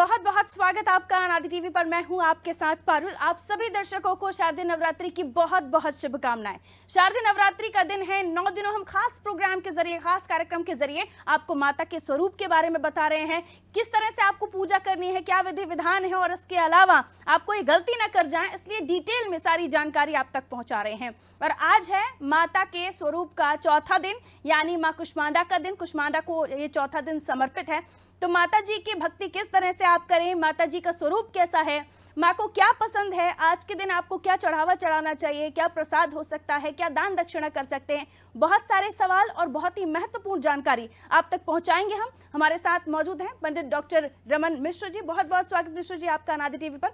बहुत बहुत स्वागत आपका अनादि टीवी पर। मैं हूं आपके साथ पारुल। आप सभी दर्शकों को शारदीय नवरात्रि की बहुत बहुत शुभकामनाएं। शारदीय नवरात्रि का दिन है। 9 दिनों हम खास प्रोग्राम के जरिए, खास कार्यक्रम के जरिए आपको माता के स्वरूप के बारे में बता रहे हैं, किस तरह से आपको पूजा करनी है, क्या विधि विधान है, और इसके अलावा आपको ये गलती ना कर जाए इसलिए डिटेल में सारी जानकारी आप तक पहुंचा रहे हैं। और आज है माता के स्वरूप का चौथा दिन, यानी माँ कुष्मांडा का दिन। कुष्मांडा को ये चौथा दिन समर्पित है। तो माता जी की भक्ति किस तरह से आप करें, माता जी का स्वरूप कैसा है, माँ को क्या पसंद है, आज के दिन आपको क्या चढ़ावा चढ़ाना चाहिए, क्या प्रसाद हो सकता है, क्या दान दक्षिणा कर सकते हैं, बहुत सारे सवाल और बहुत ही महत्वपूर्ण जानकारी आप तक पहुंचाएंगे हम। हमारे साथ मौजूद हैं पंडित डॉक्टर रमन मिश्र जी। बहुत बहुत स्वागत मिश्र जी आपका अनादि टीवी पर।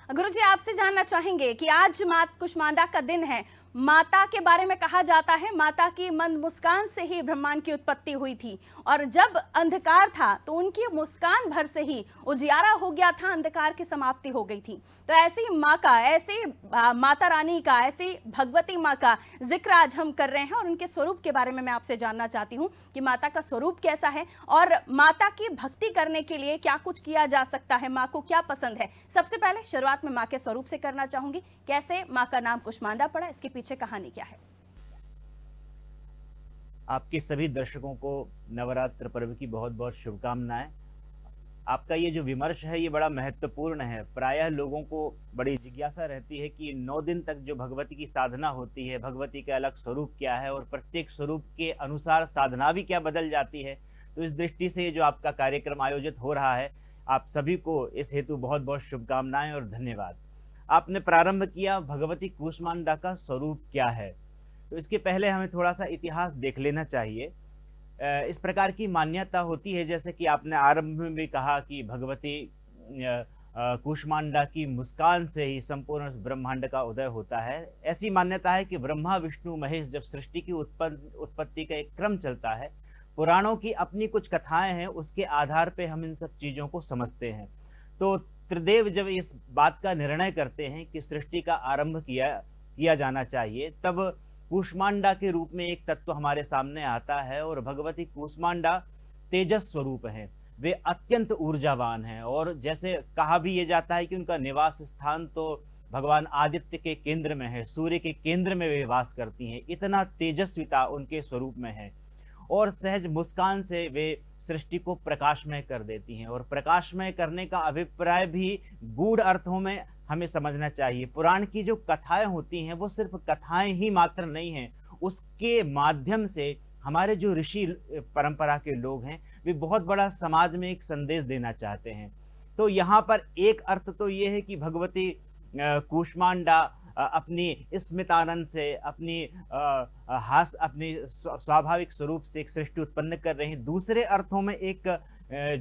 गुरु जी, आपसे जानना चाहेंगे कि आज माँ कुष्मांडा का दिन है। माता के बारे में कहा जाता है माता की मंद मुस्कान से ही ब्रह्मांड की उत्पत्ति हुई थी, और जब अंधकार था तो उनकी मुस्कान भर से ही उजियारा हो गया था, अंधकार की समाप्ति हो गई थी। तो ऐसी माँ का, ऐसी माता रानी का, ऐसी भगवती माँ का जिक्र आज हम कर रहे हैं, और उनके स्वरूप के बारे में मैं आपसे जानना चाहती हूँ कि माता का स्वरूप कैसा है और माता की भक्ति करने के लिए क्या कुछ किया जा सकता है, माँ को क्या पसंद है। सबसे पहले शुरुआत में माँ के स्वरूप से करना चाहूंगी। कैसे माँ का नाम कुष्मांडा पड़ा, इसके पीछे कहानी क्या है? आपके सभी दर्शकों को नवरात्र पर्व की बहुत बहुत शुभकामनाएं। आपका ये जो विमर्श है ये बड़ा महत्वपूर्ण है। प्रायः लोगों को बड़ी जिज्ञासा रहती है कि 9 दिन तक जो भगवती की साधना होती है, भगवती का अलग स्वरूप क्या है और प्रत्येक स्वरूप के अनुसार साधना भी क्या बदल जाती है। तो इस दृष्टि से जो आपका कार्यक्रम आयोजित हो रहा है, आप सभी को इस हेतु बहुत बहुत शुभकामनाएं और धन्यवाद। आपने प्रारंभ किया भगवती कूष्मांडा का स्वरूप क्या है, तो इसके पहले हमें थोड़ा सा इतिहास देख लेना चाहिए। इस प्रकार की मान्यता होती है, जैसे कि आपने आरंभ में भी कहा कि भगवती कूष्मांडा की मुस्कान से ही संपूर्ण ब्रह्मांड का उदय होता है। ऐसी मान्यता है कि ब्रह्मा विष्णु महेश जब सृष्टि की उत्पत्ति का एक क्रम चलता है, पुराणों की अपनी कुछ कथाएं हैं, उसके आधार पे हम इन सब चीजों को समझते हैं। तो त्रिदेव जब इस बात का निर्णय करते हैं कि सृष्टि का आरंभ किया जाना चाहिए, तब कूष्मांडा के रूप में एक तत्व हमारे सामने आता है, और भगवती कूष्मांडा तेजस स्वरूप है। वे अत्यंत ऊर्जावान हैं, और जैसे कहा भी ये जाता है कि उनका निवास स्थान तो भगवान आदित्य के केंद्र में है, सूर्य के केंद्र में वे वास करती हैं। इतना तेजस्विता उनके स्वरूप में है, और सहज मुस्कान से वे सृष्टि को प्रकाशमय कर देती हैं। और प्रकाशमय करने का अभिप्राय भी गूढ़ अर्थों में हमें समझना चाहिए। पुराण की जो कथाएं होती हैं वो सिर्फ कथाएं ही मात्र नहीं हैं, उसके माध्यम से हमारे जो ऋषि परंपरा के लोग हैं वे बहुत बड़ा समाज में एक संदेश देना चाहते हैं। तो यहाँ पर एक अर्थ तो ये है कि भगवती कूष्मांडा अपनी स्मितानंद से, अपनी अपनी स्वाभाविक स्वरूप से एक सृष्टि उत्पन्न कर रहे हैं। दूसरे अर्थों में एक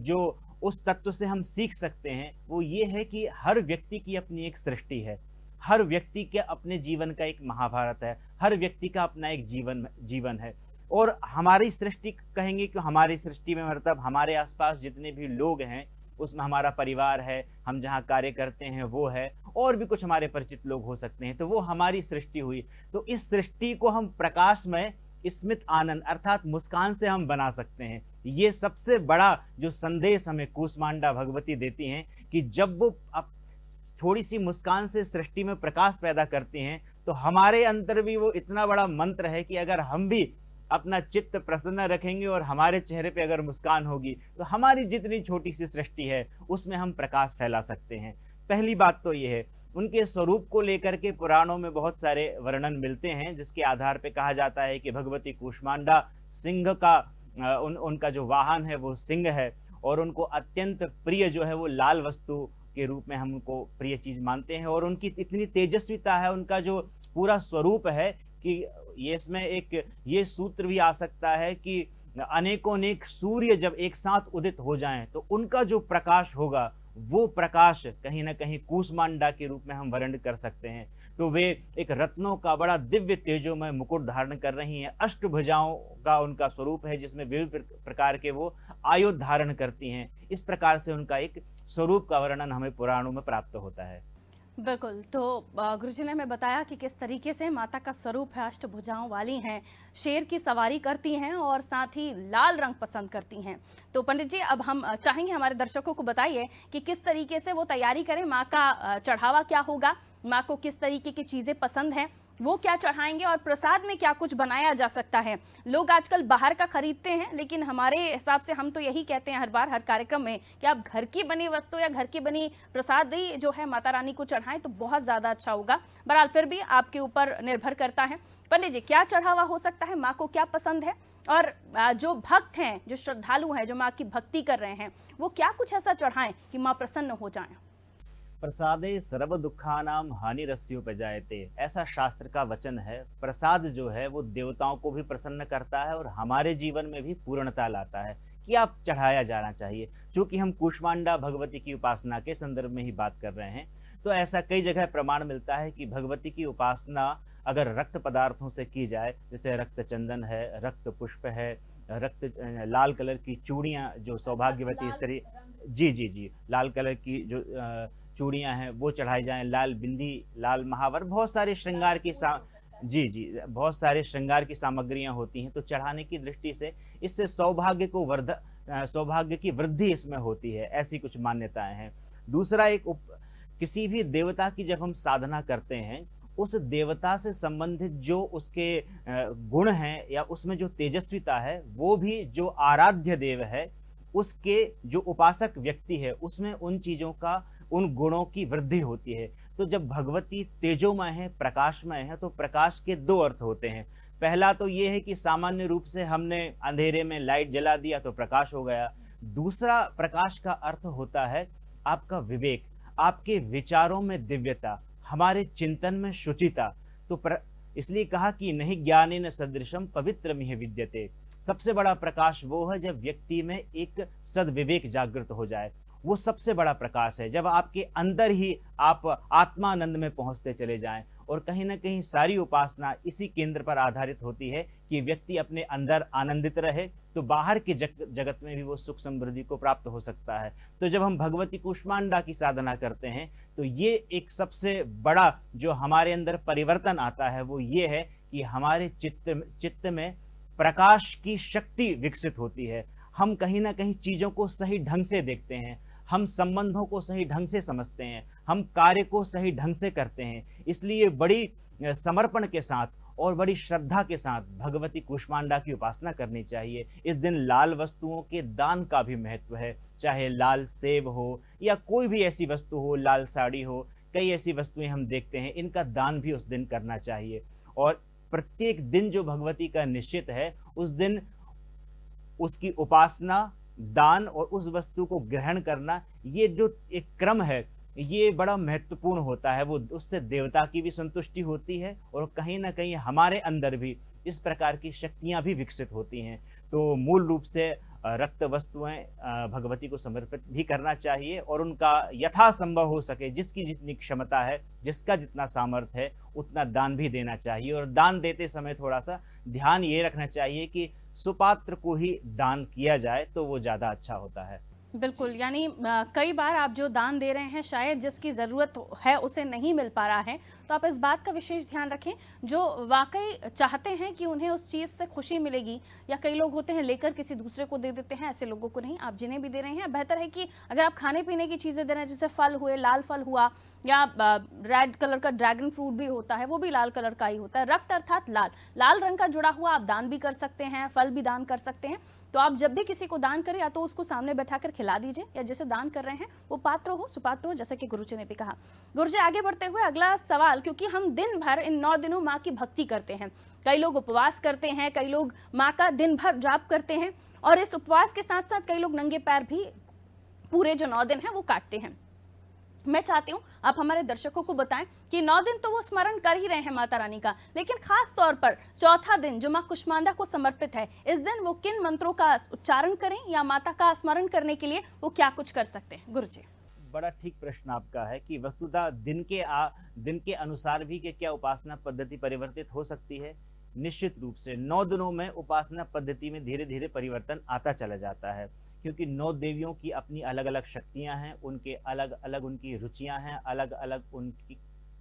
जो उस तत्व से हम सीख सकते हैं वो ये है कि हर व्यक्ति की अपनी एक सृष्टि है, हर व्यक्ति के अपने जीवन का एक महाभारत है, हर व्यक्ति का अपना एक जीवन है। और हमारी सृष्टि कहेंगे कि हमारी सृष्टि में मतलब हमारे आसपास जितने भी लोग हैं उसमें हमारा परिवार है, हम जहाँ कार्य करते हैं वो है, और भी कुछ हमारे परिचित लोग हो सकते हैं, तो वो हमारी सृष्टि हुई। तो इस सृष्टि को हम प्रकाशमय स्मित आनंद अर्थात मुस्कान से हम बना सकते हैं। ये सबसे बड़ा जो संदेश हमें कूष्मांडा भगवती देती हैं कि जब वो थोड़ी सी मुस्कान से सृष्टि में प्रकाश पैदा करती हैं, तो हमारे अंदर भी वो इतना बड़ा मंत्र है कि अगर हम भी अपना चित्त प्रसन्न रखेंगे और हमारे चेहरे पे अगर मुस्कान होगी, तो हमारी जितनी छोटी सी सृष्टि है उसमें हम प्रकाश फैला सकते हैं। पहली बात तो ये है। उनके स्वरूप को लेकर के पुराणों में बहुत सारे वर्णन मिलते हैं, जिसके आधार पे कहा जाता है कि भगवती कूष्मांडा सिंह का उनका जो वाहन है वो सिंह है, और उनको अत्यंत प्रिय जो है वो लाल वस्तु के रूप में हम उनको प्रिय चीज मानते हैं। और उनकी इतनी तेजस्विता है, उनका जो पूरा स्वरूप है कि ये इसमें एक ये सूत्र भी आ सकता है कि अनेकों अनेक सूर्य जब एक साथ उदित हो जाएं तो उनका जो प्रकाश होगा वो प्रकाश कहीं ना कहीं कूष्मांडा के रूप में हम वर्णन कर सकते हैं। तो वे एक रत्नों का बड़ा दिव्य तेजोमय मुकुट धारण कर रही हैं, अष्टभुजाओं का उनका स्वरूप है जिसमें विभिन्न प्रकार के वो आयुध धारण करती हैं। इस प्रकार से उनका एक स्वरूप का वर्णन हमें पुराणों में प्राप्त होता है। बिल्कुल। तो गुरुजी ने हमें बताया कि किस तरीके से माता का स्वरूप है, अष्टभुजाओं वाली हैं, शेर की सवारी करती हैं और साथ ही लाल रंग पसंद करती हैं। तो पंडित जी, अब हम चाहेंगे हमारे दर्शकों को बताइए कि किस तरीके से वो तैयारी करें, माँ का चढ़ावा क्या होगा, माँ को किस तरीके की चीज़ें पसंद हैं, वो क्या चढ़ाएंगे और प्रसाद में क्या कुछ बनाया जा सकता है। लोग आजकल बाहर का खरीदते हैं, लेकिन हमारे हिसाब से हम तो यही कहते हैं हर बार हर कार्यक्रम में कि आप घर की बनी वस्तु या घर की बनी प्रसाद ही जो है माता रानी को चढ़ाएं तो बहुत ज़्यादा अच्छा होगा। बहरहाल फिर भी आपके ऊपर निर्भर करता है। पंडित जी, क्या चढ़ावा हो सकता है, माँ को क्या पसंद है, और जो भक्त हैं, जो श्रद्धालु हैं, जो माँ की भक्ति कर रहे हैं, वो क्या कुछ ऐसा चढ़ाएं कि माँ प्रसन्न हो जाएं। प्रसादे सर्व दुखानाम हानिरस्योपजायते, ऐसा शास्त्र का वचन है। प्रसाद जो है वो देवताओं को भी प्रसन्न करता है और हमारे जीवन में भी पूर्णता लाता है कि आप चढ़ाया जाना चाहिए। चूंकि हम कूष्मांडा भगवती की उपासना के संदर्भ में ही बात कर रहे हैं, तो ऐसा कई जगह प्रमाण मिलता है कि भगवती की उपासना अगर रक्त पदार्थों से की जाए, जैसे रक्त चंदन है, रक्त पुष्प है, रक्त लाल कलर की चूड़ियाँ जो सौभाग्यवती स्त्री, जी जी जी, लाल कलर की जो चूड़ियां हैं वो चढ़ाई जाएं, लाल बिंदी, लाल महावर, बहुत सारे श्रृंगार की जी जी, बहुत सारे श्रृंगार की सामग्रियां होती हैं। तो चढ़ाने की दृष्टि से इससे सौभाग्य की वृद्धि इसमें होती है, ऐसी कुछ मान्यताएं हैं। दूसरा, किसी भी देवता की जब हम साधना करते हैं, उस देवता से संबंधित जो उसके गुण हैं या उसमें जो तेजस्विता है, वो भी जो आराध्य देव है उसके जो उपासक व्यक्ति है उसमें उन चीजों का, उन गुणों की वृद्धि होती है। तो जब भगवती तेजोमय है, प्रकाशमय है, तो प्रकाश के दो अर्थ होते हैं। पहला तो ये है कि सामान्य रूप से हमने अंधेरे में लाइट जला दिया तो प्रकाश हो गया। दूसरा प्रकाश का अर्थ होता है आपका विवेक, आपके विचारों में दिव्यता, हमारे चिंतन में शुचिता। तो इसलिए कहा कि नहीं ज्ञानेन सदृशम पवित्रमिह विद्यते। सबसे बड़ा प्रकाश वो है जब व्यक्ति में एक सद्विवेक जागृत हो जाए, वो सबसे बड़ा प्रकाश है। जब आपके अंदर ही आप आत्मानंद में पहुंचते चले जाएं, और कहीं ना कहीं सारी उपासना इसी केंद्र पर आधारित होती है कि व्यक्ति अपने अंदर आनंदित रहे, तो बाहर के जगत में भी वो सुख समृद्धि को प्राप्त हो सकता है। तो जब हम भगवती कूष्मांडा की साधना करते हैं, तो ये एक सबसे बड़ा जो हमारे अंदर परिवर्तन आता है वो ये है कि हमारे चित्त में प्रकाश की शक्ति विकसित होती है। हम कहीं ना कहीं चीजों को सही ढंग से देखते हैं, हम संबंधों को सही ढंग से समझते हैं, हम कार्य को सही ढंग से करते हैं। इसलिए बड़ी समर्पण के साथ और बड़ी श्रद्धा के साथ भगवती कूष्मांडा की उपासना करनी चाहिए। इस दिन लाल वस्तुओं के दान का भी महत्व है, चाहे लाल सेब हो या कोई भी ऐसी वस्तु हो, लाल साड़ी हो, कई ऐसी वस्तुएं हम देखते हैं, इनका दान भी उस दिन करना चाहिए। और प्रत्येक दिन जो भगवती का निश्चित है, उस दिन उसकी उपासना, दान और उस वस्तु को ग्रहण करना, ये जो एक क्रम है ये बड़ा महत्वपूर्ण होता है। वो उससे देवता की भी संतुष्टि होती है और कहीं ना कहीं हमारे अंदर भी इस प्रकार की शक्तियां भी विकसित होती हैं। तो मूल रूप से रक्त वस्तुएं भगवती को समर्पित भी करना चाहिए और उनका यथासंभव हो सके, जिसकी जितनी क्षमता है, जिसका जितना सामर्थ्य है, उतना दान भी देना चाहिए। और दान देते समय थोड़ा सा ध्यान ये रखना चाहिए कि सुपात्र को ही दान किया जाए, तो वो ज़्यादा अच्छा होता है। बिल्कुल, यानी कई बार आप जो दान दे रहे हैं शायद जिसकी ज़रूरत है उसे नहीं मिल पा रहा है, तो आप इस बात का विशेष ध्यान रखें। जो वाकई चाहते हैं कि उन्हें उस चीज़ से खुशी मिलेगी, या कई लोग होते हैं लेकर किसी दूसरे को दे देते हैं, ऐसे लोगों को नहीं, आप जिन्हें भी दे रहे हैं बेहतर है कि अगर आप खाने पीने की चीज़ें दे रहे हैं, जैसे फल हुए, लाल फल हुआ, या रेड कलर का ड्रैगन फ्रूट भी होता है, वो भी लाल कलर का ही होता है। रक्त अर्थात लाल, लाल रंग का जुड़ा हुआ आप दान भी कर सकते हैं, फल भी दान कर सकते हैं। तो आप जब भी किसी को दान करें, या तो उसको सामने बैठाकर खिला दीजिए, या जैसे दान कर रहे हैं वो पात्र हो, सुपात्र हो, जैसे कि गुरुजी ने भी कहा। गुरुजी, आगे बढ़ते हुए अगला सवाल, क्योंकि हम दिन भर इन 9 दिनों माँ की भक्ति करते हैं, कई लोग उपवास करते हैं, कई लोग माँ का दिन भर जाप करते हैं, और इस उपवास के साथ साथ कई लोग नंगे पैर भी पूरे जो 9 दिन है वो काटते हैं। मैं चाहती हूँ आप हमारे दर्शकों को बताएं कि 9 दिन तो वो स्मरण कर ही रहे हैं माता रानी का, लेकिन खास तौर पर चौथा दिन जो माँ कुष्मांडा को समर्पित है, इस दिन वो किन मंत्रों का उच्चारण करें, या माता का स्मरण करने के लिए वो क्या कुछ कर सकते हैं? गुरुजी, बड़ा ठीक प्रश्न आपका है कि वस्तुतः दिन के अनुसार भी कि क्या उपासना पद्धति परिवर्तित हो सकती है। निश्चित रूप से 9 दिनों में उपासना पद्धति में धीरे धीरे परिवर्तन आता चला जाता है, क्योंकि 9 देवियों की अपनी अलग अलग शक्तियां हैं, उनके अलग अलग उनकी रुचियां हैं, अलग अलग उनकी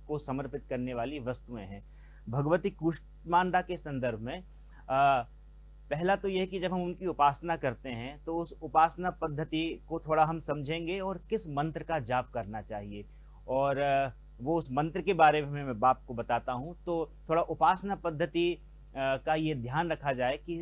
को समर्पित करने वाली वस्तुएं हैं। भगवती कूष्मांडा के संदर्भ में पहला तो यह कि जब हम उनकी उपासना करते हैं तो उस उपासना पद्धति को थोड़ा हम समझेंगे और किस मंत्र का जाप करना चाहिए, और वो उस मंत्र के बारे में मैं आपको बताता हूँ। तो थोड़ा उपासना पद्धति का ये ध्यान रखा जाए कि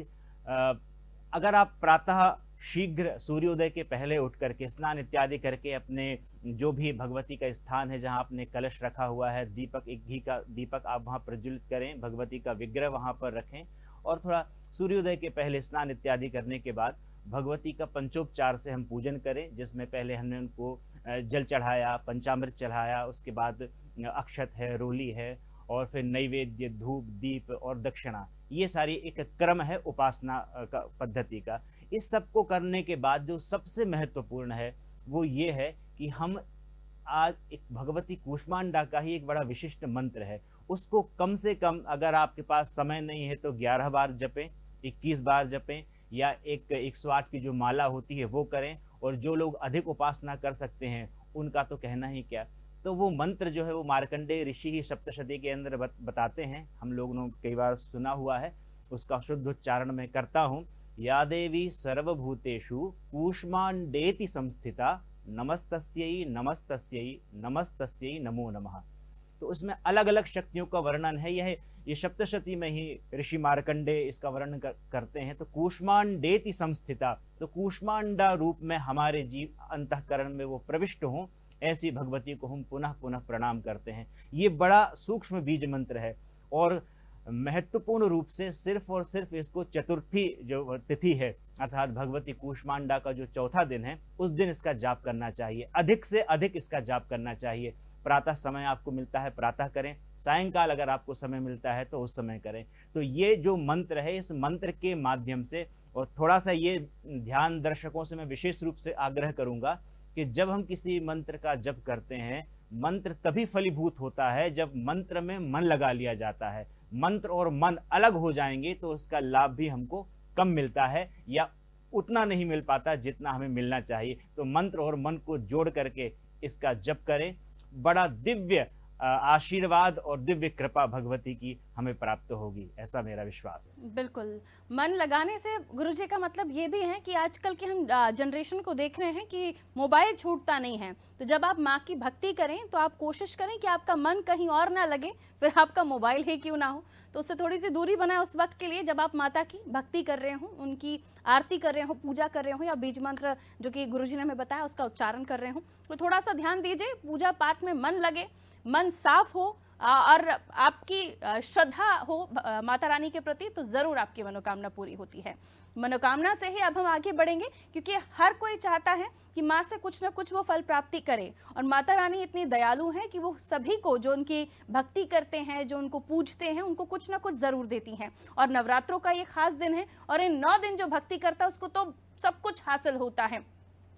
अगर आप प्रातः शीघ्र सूर्योदय के पहले उठ करके स्नान इत्यादि करके अपने जो भी भगवती का स्थान है जहाँ आपने कलश रखा हुआ है, दीपक, एक घी का दीपक आप वहाँ प्रज्वलित करें, भगवती का विग्रह वहाँ पर रखें, और थोड़ा सूर्योदय के पहले स्नान इत्यादि करने के बाद भगवती का पंचोपचार से हम पूजन करें, जिसमें पहले हमने उनको जल चढ़ाया, पंचामृत चढ़ाया, उसके बाद अक्षत है, रोली है, और फिर नैवेद्य, धूप, दीप और दक्षिणा, ये सारी एक क्रम है उपासना का पद्धति का। इस सब को करने के बाद जो सबसे महत्वपूर्ण है वो ये है कि हम आज एक भगवती कूष्मांडा का ही एक बड़ा विशिष्ट मंत्र है, उसको कम से कम, अगर आपके पास समय नहीं है तो 11 बार जपें, 21 बार जपें, या एक 108 की जो माला होती है वो करें, और जो लोग अधिक उपासना कर सकते हैं उनका तो कहना ही क्या। तो वो मंत्र जो है वो मार्कंडेय ऋषि ही सप्तशती के अंदर बताते हैं, हम लोगों ने कई बार सुना हुआ है, उसका शुद्ध उच्चारण मैं करता हूँ। या देवी सर्वभूतेषु कूष्मांडेति संस्थिता, नमस्तस्यै नमस्तस्यै नमस्तस्यै नमो नमः। तो उसमें अलग अलग शक्तियों का वर्णन है, ये सप्तशती में ही ऋषि मार्कंडे इसका वर्णन करते हैं। तो कूष्मांडेति संस्थिता, तो कूष्मांडा रूप में हमारे जीव अंतःकरण में वो प्रविष्ट हों, ऐसी भगवती को हम पुनः पुनः प्रणाम करते हैं। ये बड़ा सूक्ष्म बीज मंत्र है, और महत्वपूर्ण रूप से सिर्फ और सिर्फ इसको चतुर्थी जो तिथि है, अर्थात भगवती कूष्मांडा का जो चौथा दिन है, उस दिन इसका जाप करना चाहिए, अधिक से अधिक इसका जाप करना चाहिए। प्रातः समय आपको मिलता है प्रातः करें, सायंकाल अगर आपको समय मिलता है तो उस समय करें। तो ये जो मंत्र है, इस मंत्र के माध्यम से, और थोड़ा सा ये ध्यान दर्शकों से मैं विशेष रूप से आग्रह करूंगा कि जब हम किसी मंत्र का जप करते हैं, मंत्र तभी फलीभूत होता है जब मंत्र में मन लगा लिया जाता है। मंत्र और मन अलग हो जाएंगे तो उसका लाभ भी हमको कम मिलता है, या उतना नहीं मिल पाता जितना हमें मिलना चाहिए। तो मंत्र और मन को जोड़ करके इसका जप करें, बड़ा दिव्य आशीर्वाद और दिव्य कृपा भगवती की हमें प्राप्त होगी, ऐसा मेरा विश्वास है। बिल्कुल, मन लगाने से गुरुजी का मतलब ये भी है कि आजकल के हम जनरेशन को देख रहे हैं कि मोबाइल छूटता नहीं है। तो जब आप माँ की भक्ति करें तो आप कोशिश करें कि आपका मन कहीं और ना लगे, फिर आपका मोबाइल ही क्यों ना हो, तो उससे थोड़ी सी दूरी बनाए उस वक्त के लिए जब आप माता की भक्ति कर रहे हो, उनकी आरती कर रहे हो, पूजा कर रहे हो, या बीज मंत्र जो कि गुरुजी ने हमें बताया उसका उच्चारण कर रहे हो। तो थोड़ा सा ध्यान दीजिए, पूजा पाठ में मन लगे, मन साफ हो और आपकी श्रद्धा हो माता रानी के प्रति, तो जरूर आपकी मनोकामना पूरी होती है। मनोकामना से ही अब हम आगे बढ़ेंगे, क्योंकि हर कोई चाहता है कि माँ से कुछ ना कुछ वो फल प्राप्ति करे, और माता रानी इतनी दयालु हैं कि वो सभी को जो उनकी भक्ति करते हैं, जो उनको पूजते हैं, उनको कुछ ना कुछ जरूर देती हैं। और नवरात्रों का ये खास दिन है, और इन 9 दिन जो भक्ति करता है उसको तो सब कुछ हासिल होता है,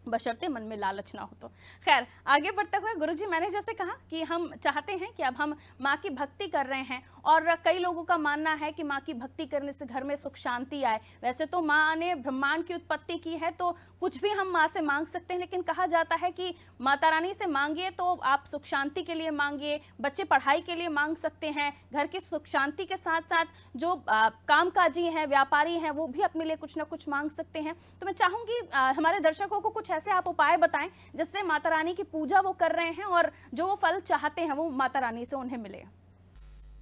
बशर्ते मन में लालच ना हो। तो खैर, आगे बढ़ते हुए गुरुजी, मैंने जैसे कहा कि हम चाहते हैं कि अब हम माँ की भक्ति कर रहे हैं, और कई लोगों का मानना है कि माँ की भक्ति करने से घर में सुख शांति आए। वैसे तो माँ ने ब्रह्मांड की उत्पत्ति की है, तो कुछ भी हम माँ से मांग सकते हैं, लेकिन कहा जाता है कि माता रानी से मांगिए तो आप सुख शांति के लिए मांगिए, बच्चे पढ़ाई के लिए मांग सकते हैं, घर की सुख शांति के साथ साथ जो कामकाजी हैं, व्यापारी हैं, वो भी अपने लिए कुछ ना कुछ मांग सकते हैं। तो मैं चाहूंगी हमारे दर्शकों को कुछ ऐसे आप उपाय बताएं जिससे माता रानी की पूजा वो कर रहे हैं और जो वो फल चाहते हैं वो माता रानी से उन्हें मिले।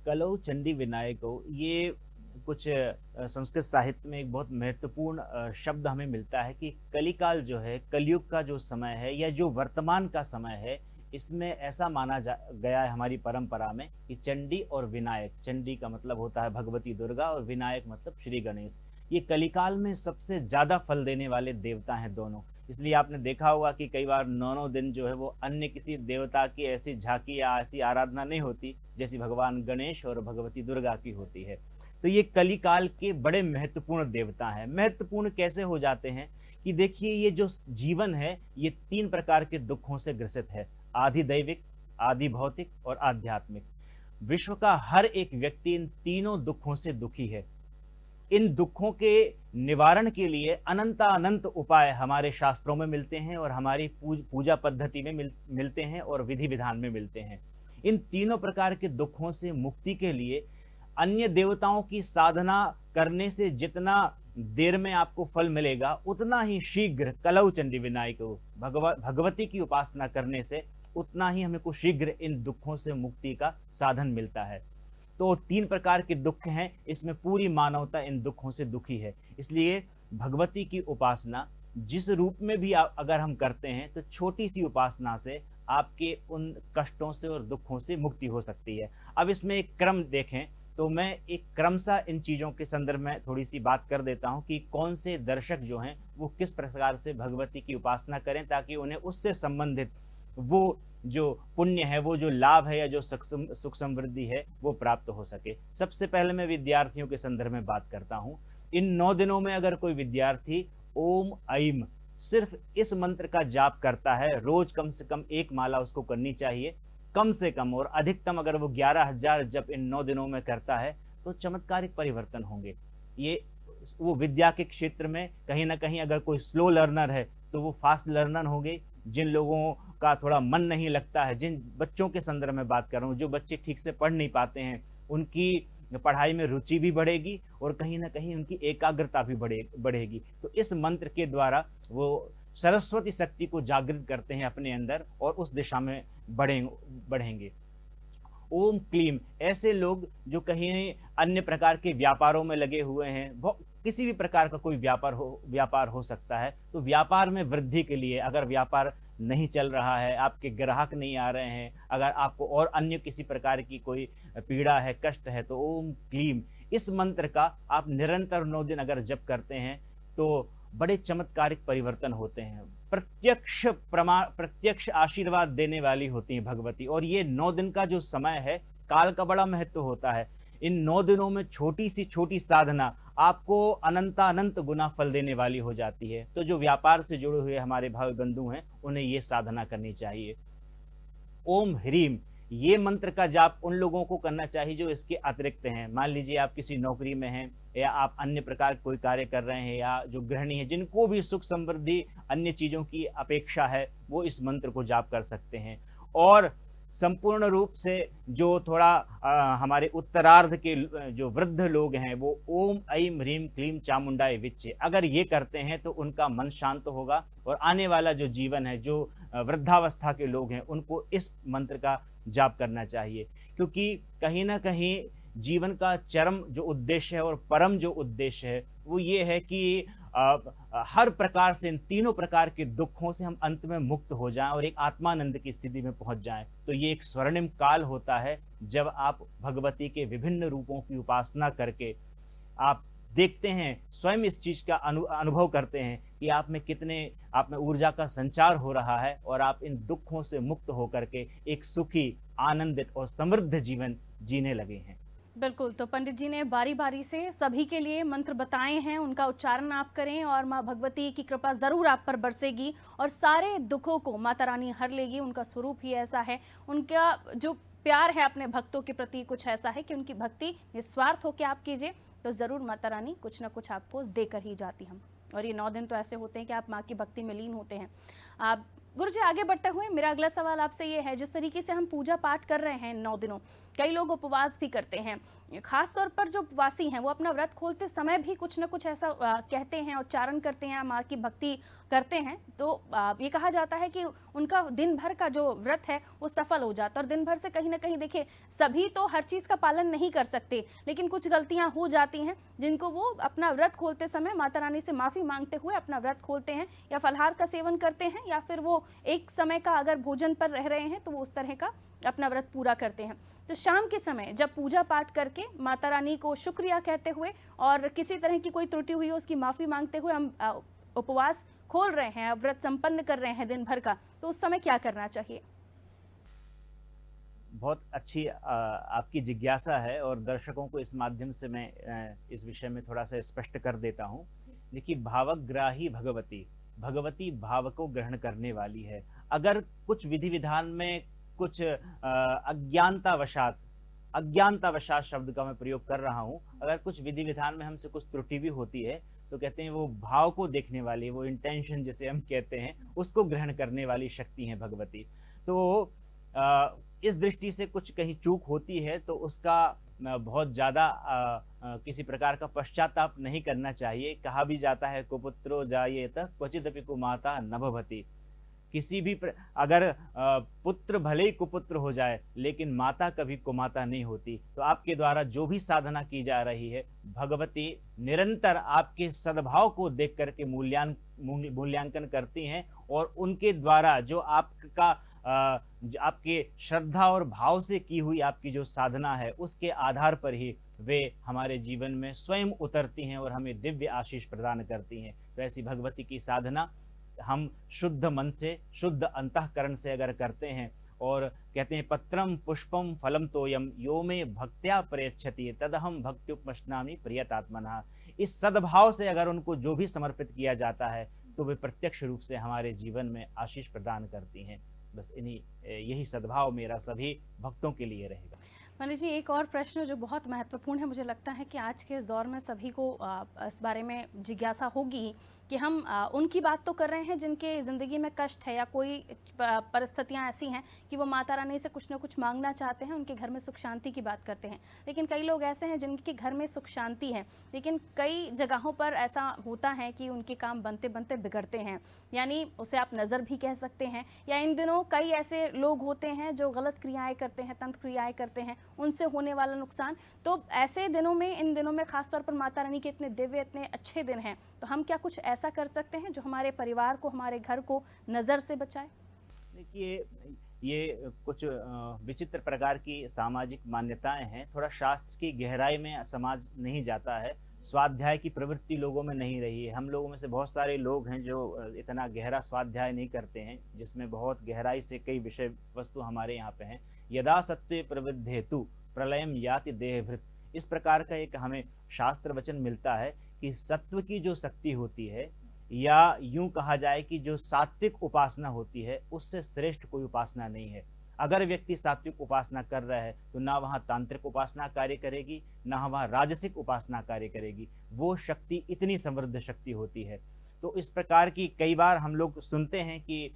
कलौ चंडी विनायको, ये कुछ संस्कृत साहित्य में एक बहुत महत्वपूर्ण शब्द हमें मिलता है कि कलिकाल जो है, कलयुग का जो समय है, या जो वर्तमान का समय है, इसमें ऐसा माना गया है हमारी परंपरा में कि चंडी और विनायक, चंडी का मतलब होता है भगवती दुर्गा, और विनायक मतलब श्री गणेश, ये कलिकाल में सबसे ज्यादा फल देने वाले देवता हैं दोनों। इसलिए आपने देखा होगा कि कई बार 9 दिन जो है वो अन्य किसी देवता की ऐसी झांकी या ऐसी आराधना नहीं होती जैसी भगवान गणेश और भगवती दुर्गा की होती है। तो ये कलिकाल के बड़े महत्वपूर्ण देवता हैं। महत्वपूर्ण कैसे हो जाते हैं कि देखिए, ये जो जीवन है ये 3 प्रकार के दुखों से ग्रसित है, आधि दैविक, आधि भौतिक और आध्यात्मिक। विश्व का हर एक व्यक्ति इन तीनों दुखों से दुखी है। इन दुखों के निवारण के लिए अनंत उपाय हमारे शास्त्रों में मिलते हैं और हमारी पूजा पद्धति में मिलते हैं और विधि विधान में मिलते हैं। इन तीनों प्रकार के दुखों से मुक्ति के लिए अन्य देवताओं की साधना करने से जितना देर में आपको फल मिलेगा, उतना ही शीघ्र कलौ चंडी विनायक भगवती की उपासना करने से उतना ही हमें को शीघ्र इन दुखों से मुक्ति का साधन मिलता है। तो 3 प्रकार के दुख हैं, इसमें पूरी मानवता इन दुखों से दुखी है। इसलिए भगवती की उपासना जिस रूप में भी अगर हम करते हैं, तो छोटी सी उपासना से आपके उन कष्टों से और दुखों से मुक्ति हो सकती है। अब इसमें एक क्रम देखें तो मैं एक क्रमशः इन चीज़ों के संदर्भ में थोड़ी सी बात कर देता हूं कि कौन से दर्शक जो हैं वो किस प्रकार से भगवती की उपासना करें, ताकि उन्हें उससे संबंधित वो जो पुण्य है, वो जो लाभ है या जो सुख समृद्धि है वो प्राप्त हो सके। सबसे पहले मैं विद्यार्थियों के संदर्भ में बात करता हूं। इन 9 दिनों में अगर कोई विद्यार्थी ओम ऐम सिर्फ इस मंत्र का जाप करता है, रोज कम से कम 1 माला उसको करनी चाहिए कम से कम, और अधिकतम अगर वो 11,000 जप इन 9 दिनों में करता है तो चमत्कारिक परिवर्तन होंगे। ये वो विद्या के क्षेत्र में कहीं ना कहीं अगर कोई स्लो लर्नर है तो वो फास्ट लर्नर होंगे। जिन लोगों का थोड़ा मन नहीं लगता है, जिन बच्चों के संदर्भ में बात कर रहा हूँ, जो बच्चे ठीक से पढ़ नहीं पाते हैं, उनकी पढ़ाई में रुचि भी बढ़ेगी और कहीं ना कहीं उनकी एकाग्रता भी बढ़ेगी। तो इस मंत्र के द्वारा वो सरस्वती शक्ति को जागृत करते हैं अपने अंदर और उस दिशा में बढ़ेंगे। ओम क्लीम, ऐसे लोग जो कहीं अन्य प्रकार के व्यापारों में लगे हुए हैं, किसी भी प्रकार का कोई व्यापार हो सकता है, तो व्यापार में वृद्धि के लिए अगर व्यापार नहीं चल रहा है, आपके ग्राहक नहीं आ रहे हैं, अगर आपको और अन्य किसी प्रकार की कोई पीड़ा है, कष्ट है, तो ओम क्लीम इस मंत्र का आप निरंतर 9 दिन अगर जप करते हैं तो बड़े चमत्कारिक परिवर्तन होते हैं। प्रत्यक्ष आशीर्वाद देने वाली होती हैं भगवती। और ये 9 दिन का जो समय है, काल का बड़ा महत्व होता है। इन 9 दिनों में छोटी सी छोटी साधना आपको अनंत गुना फल देने वाली हो जाती है। तो जो व्यापार से जुड़े हुए हमारे भाई बंधु हैं, उन्हें ये साधना करनी चाहिए। ओम ह्रीम, ये मंत्र का जाप उन लोगों को करना चाहिए जो इसके अतिरिक्त हैं। मान लीजिए आप किसी नौकरी में हैं या आप अन्य प्रकार कोई कार्य कर रहे हैं, या जो गृहिणी है जिनको भी सुख समृद्धि अन्य चीजों की अपेक्षा है, वो इस मंत्र को जाप कर सकते हैं। और संपूर्ण रूप से जो थोड़ा हमारे उत्तरार्ध के जो वृद्ध लोग हैं, वो ओम ऐम ह्रीम क्लीम चामुंडाय विच्चे अगर ये करते हैं तो उनका मन शांत होगा और आने वाला जो जीवन है, जो वृद्धावस्था के लोग हैं, उनको इस मंत्र का जाप करना चाहिए। क्योंकि कहीं ना कहीं जीवन का चरम जो उद्देश्य है और परम जो उद्देश्य है, वो ये है कि हर प्रकार से इन तीनों प्रकार के दुखों से हम अंत में मुक्त हो जाएं और एक आत्मानंद की स्थिति में पहुंच जाएं। तो ये एक स्वर्णिम काल होता है जब आप भगवती के विभिन्न रूपों की उपासना करके आप देखते हैं, स्वयं इस चीज का अनुभव करते हैं कि आप में ऊर्जा का संचार हो रहा है और आप इन दुखों से मुक्त होकर के एक सुखी, आनंदित और समृद्ध जीवन जीने लगे हैं। बिल्कुल, तो पंडित जी ने बारी बारी से सभी के लिए मंत्र बताए हैं, उनका उच्चारण आप करें और माँ भगवती की कृपा जरूर आप पर बरसेगी और सारे दुखों को माता रानी हर लेगी। उनका स्वरूप ही ऐसा है, उनका जो प्यार है अपने भक्तों के प्रति कुछ ऐसा है कि उनकी भक्ति निस्वार्थ होकर आप कीजिए तो जरूर माता रानी कुछ ना कुछ आपको देकर ही जाती हम। और ये 9 दिन तो ऐसे होते हैं कि आप माँ की भक्ति में लीन होते हैं। आप गुरु जी, आगे बढ़ते हुए मेरा अगला सवाल आपसे ये है, जिस तरीके से हम पूजा पाठ कर रहे हैं 9 दिनों, कई लोग उपवास भी करते हैं, खास तौर पर जो उपवासी हैं वो अपना व्रत खोलते समय भी कुछ ना कुछ ऐसा कहते हैं, उच्चारण करते हैं, माँ की भक्ति करते हैं, तो ये कहा जाता है कि उनका दिन भर का जो व्रत है वो सफल हो जाता है। और दिन भर से कहीं ना कहीं देखिए, सभी तो हर चीज़ का पालन नहीं कर सकते, लेकिन कुछ गलतियां हो जाती हैं जिनको वो अपना व्रत खोलते समय माता रानी से माफ़ी मांगते हुए अपना व्रत खोलते हैं, या फलाहार का सेवन करते हैं, या फिर वो एक समय का अगर भोजन पर रह रहे हैं तो वो उस तरह का अपना व्रत पूरा करते हैं। तो शाम के समय जब पूजा पाठ करके माता रानी को शुक्रिया कहते हुए और किसी तरह की कोई त्रुटि हुई हो उसकी माफ़ी मांगते हुए हम उपवास खोल रहे हैं, व्रत संपन्न कर रहे हैं दिन भर का, तो उस समय क्या करना चाहिए? बहुत अच्छी आपकी जिज्ञासा है और दर्शकों को इस माध्यम से मैं इस विषय में थोड़ा सा स्पष्ट कर देता हूँ। देखिए, भावग्राही भगवती भाव को ग्रहण करने वाली है। अगर कुछ विधि विधान में कुछ अज्ञानतावशात अज्ञानतावशात शब्द का मैं प्रयोग कर रहा हूँ। अगर कुछ विधि विधान में हमसे कुछ त्रुटि भी होती है तो कहते हैं वो भाव को देखने वाली, वो इंटेंशन जिसे हम कहते हैं, उसको ग्रहण करने वाली शक्ति है भगवती। तो इस दृष्टि से कुछ कहीं चूक होती है तो उसका बहुत ज़्यादा किसी प्रकार का पश्चाताप नहीं करना चाहिए। कहा भी जाता है कुपुत्रो जायेत क्वचिदपि कुमाता न भवति। किसी भी अगर पुत्र भले ही कुपुत्र हो जाए लेकिन माता कभी कुमाता नहीं होती। तो आपके द्वारा जो भी साधना की जा रही है, भगवती निरंतर आपके सद्भाव को देख करके मूल्यांकन करती हैं और उनके द्वारा जो आपका आपके श्रद्धा और भाव से की हुई आपकी जो साधना है उसके आधार पर ही वे हमारे जीवन में स्वयं उतरती हैं और हमें दिव्य आशीष प्रदान करती हैं। तो ऐसी भगवती की साधना हम शुद्ध मन से, शुद्ध अंतःकरण से अगर करते हैं और कहते हैं पत्रम पुष्पम फलम तोयम यो में भक्त्या प्रयच्छति तदहम भक्त्युपमश्नामि प्रियतात्मनः। इस सद्भाव से अगर उनको जो भी समर्पित किया जाता है तो वे प्रत्यक्ष रूप से हमारे जीवन में आशीष प्रदान करती हैं। बस यही सद्भाव मेरा सभी भक्तों के लिए रहेगा। पंडित जी, एक और प्रश्न जो बहुत महत्वपूर्ण है, मुझे लगता है कि आज के इस दौर में सभी को इस बारे में जिज्ञासा होगी कि हम उनकी बात तो कर रहे हैं जिनके ज़िंदगी में कष्ट है या कोई परिस्थितियां ऐसी हैं कि वो माता रानी से कुछ ना कुछ मांगना चाहते हैं, उनके घर में सुख शांति की बात करते हैं। लेकिन कई लोग ऐसे हैं जिनके घर में सुख शांति है लेकिन कई जगहों पर ऐसा होता है कि उनके काम बनते बनते बिगड़ते हैं, यानी उसे आप नज़र भी कह सकते हैं। या इन दिनों कई ऐसे लोग होते हैं जो गलत क्रियाएँ करते हैं, तंत्र क्रियाएँ करते हैं, उनसे होने वाला नुकसान। तो ऐसे दिनों में, इन दिनों में खासतौर पर माता रानी के इतने दिव्य, इतने अच्छे दिन हैं, तो हम क्या कुछ ऐसा कर सकते हैं जो हमारे परिवार को, हमारे घर को नज़र से बचाए? देखिए, ये कुछ विचित्र प्रकार की सामाजिक मान्यताएं हैं। थोड़ा शास्त्र की गहराई में समाज नहीं जाता है, स्वाध्याय की प्रवृत्ति लोगों में नहीं रही है। हम लोगों में से बहुत सारे लोग हैं जो इतना गहरा स्वाध्याय नहीं करते हैं जिसमें बहुत गहराई से कई विषय वस्तु हमारे यहाँ पे हैं। यदा सत्वे प्रवृद्धेतु प्रलयम याति देहभृत, इस प्रकार का एक हमें शास्त्र वचन मिलता है कि सत्व की जो शक्ति होती है, या यूं कहा जाए कि जो सात्विक उपासना होती है, उससे श्रेष्ठ कोई उपासना नहीं है। अगर व्यक्ति सात्विक उपासना कर रहा है तो ना वहाँ तांत्रिक उपासना कार्य करेगी, ना वहाँ राजसिक उपासना कार्य करेगी। वो शक्ति इतनी समृद्ध शक्ति होती है। तो इस प्रकार की कई बार हम लोग सुनते हैं कि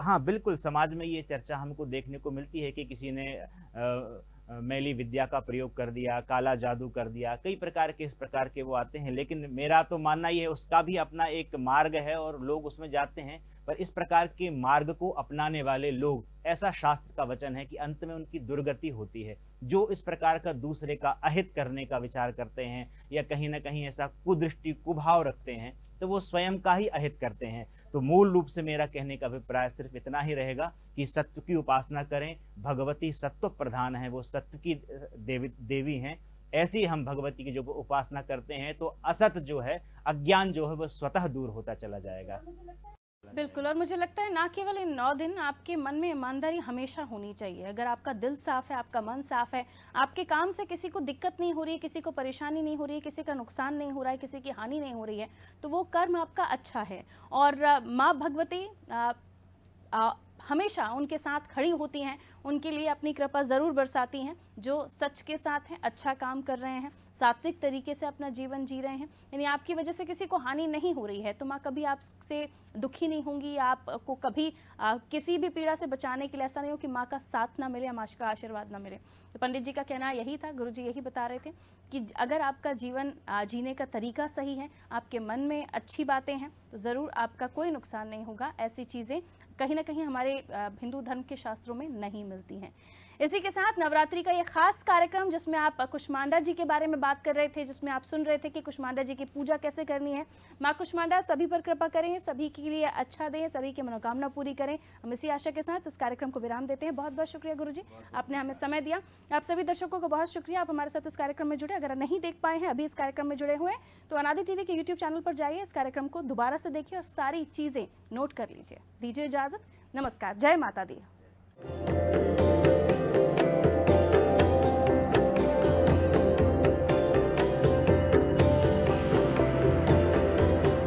हाँ बिल्कुल, समाज में ये चर्चा हमको देखने को मिलती है कि किसी ने मैली विद्या का प्रयोग कर दिया, काला जादू कर दिया, कई प्रकार के इस प्रकार के वो आते हैं। लेकिन मेरा तो मानना ये है उसका भी अपना एक मार्ग है और लोग उसमें जाते हैं, पर इस प्रकार के मार्ग को अपनाने वाले लोग, ऐसा शास्त्र का वचन है कि अंत में उनकी दुर्गति होती है। जो इस प्रकार का दूसरे का अहित करने का विचार करते हैं या कहीं ना कहीं ऐसा कुदृष्टि, कुभाव रखते हैं, तो वो स्वयं का ही अहित करते हैं। तो मूल रूप से मेरा कहने का अभिप्राय सिर्फ इतना ही रहेगा कि सत्य की उपासना करें। भगवती सत्व प्रधान है, वो सत्य की देवी हैं। ऐसी हम भगवती की जो उपासना करते हैं तो असत जो है, अज्ञान जो है, वो स्वतः दूर होता चला जाएगा। बिल्कुल, और मुझे लगता है ना केवल इन 9 दिन आपके मन में ईमानदारी हमेशा होनी चाहिए। अगर आपका दिल साफ है, आपका मन साफ है, आपके काम से किसी को दिक्कत नहीं हो रही है, किसी को परेशानी नहीं हो रही है, किसी का नुकसान नहीं हो रहा है, किसी की हानि नहीं हो रही है, तो वो कर्म आपका अच्छा है। और माँ भगवती हमेशा उनके साथ खड़ी होती हैं, उनके लिए अपनी कृपा ज़रूर बरसाती हैं। जो सच के साथ हैं, अच्छा काम कर रहे हैं, सात्विक तरीके से अपना जीवन जी रहे हैं, यानी आपकी वजह से किसी को हानि नहीं हो रही है, तो माँ कभी आपसे दुखी नहीं होंगी। आपको कभी किसी भी पीड़ा से बचाने के लिए ऐसा नहीं हो कि माँ का साथ ना मिले, माँ का आशीर्वाद ना मिले। तो पंडित जी का कहना यही था, गुरु जी यही बता रहे थे कि अगर आपका जीवन जीने का तरीका सही है, आपके मन में अच्छी बातें हैं, तो ज़रूर आपका कोई नुकसान नहीं होगा। ऐसी चीज़ें कहीं ना कहीं हमारे हिंदू धर्म के शास्त्रों में नहीं मिलती हैं। इसी के साथ नवरात्रि का ये खास कार्यक्रम जिसमें आप कुष्मांडा जी के बारे में बात कर रहे थे, जिसमें आप सुन रहे थे कि कुष्मांडा जी की पूजा कैसे करनी है। माँ कुष्मांडा सभी पर कृपा करें, सभी के लिए अच्छा दें, सभी की मनोकामना पूरी करें। हम इसी आशा के साथ इस कार्यक्रम को विराम देते हैं। बहुत बहुत शुक्रिया गुरु जी, आपने हमें समय दिया। आप सभी दर्शकों को बहुत शुक्रिया, आप हमारे साथ इस कार्यक्रम में जुड़े। अगर नहीं देख पाए हैं, अभी इस कार्यक्रम में जुड़े हुए हैं, तो अनादि टीवी के यूट्यूब चैनल पर जाइए, इस कार्यक्रम को दोबारा से देखिए और सारी चीज़ें नोट कर लीजिए। दीजिए इजाज़त, नमस्कार, जय माता दी।